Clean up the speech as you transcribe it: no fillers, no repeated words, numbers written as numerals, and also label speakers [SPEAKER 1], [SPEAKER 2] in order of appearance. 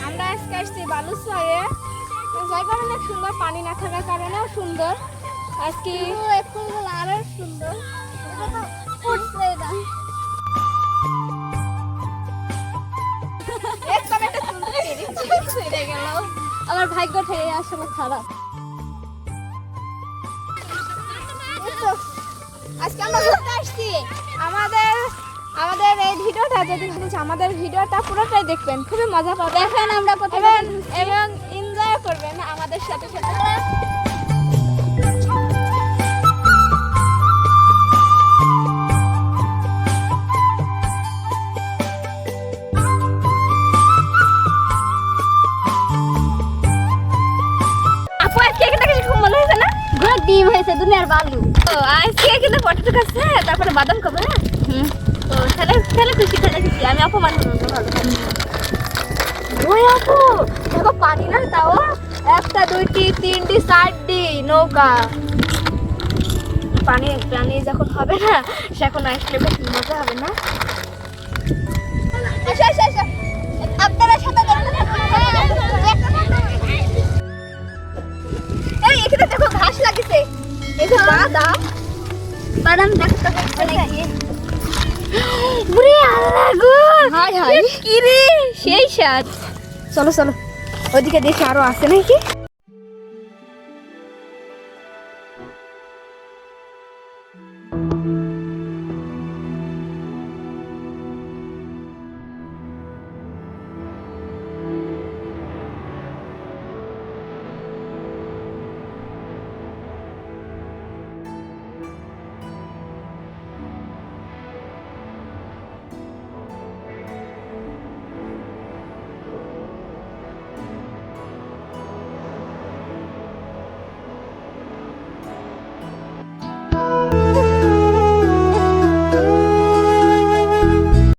[SPEAKER 1] আমরা আজকে আসছি বালুচরে। জায়গাটা অনেক সুন্দর, পানি না থাকার কারণেও সুন্দর। আজকে ফুলগুলো আরো সুন্দর। আমার ভাগ্য থেকে আসলে খারাপ। আজকে আমরা ঘুরতে আসছি। আমাদের এই ভিডিওটা যদি আমাদের ভিডিওটা পুরোটাই দেখবেন, খুবই মজা পাবেন। দেখেন আমরা কোথায় এবং এনজয় করবেন আমাদের সাথে সাথে। আপু আজকে এখানে কিছু খুব মনে হয়েছে না? ঘোড়ার ডিম হয়েছে, দুনিয়ার বালু। তো আজকে কিন্তু পটেটো খাচ্ছে, তারপরে বাদাম খাবো না। তো তাহলে খুশি। আমি অপমান করবো ভালো। ওই আপু দেখো পানি না, তাও 1টা 2টি 3টি 4টি নৌকা। পানি যখন হবে না, সেখন আসলে বেশ মজা হবে না? আপনারা সাথে এই এখানে দেখো ঘাস লাগিছে, এই যে বাদাম দেখতে পাচ্ছেন নাকি? বুড়ি আল্লাহ গো, হাই হাই কি রে, সেই স্বাদ। চলো ওইদিকে দেখি আরো আছে নাকি।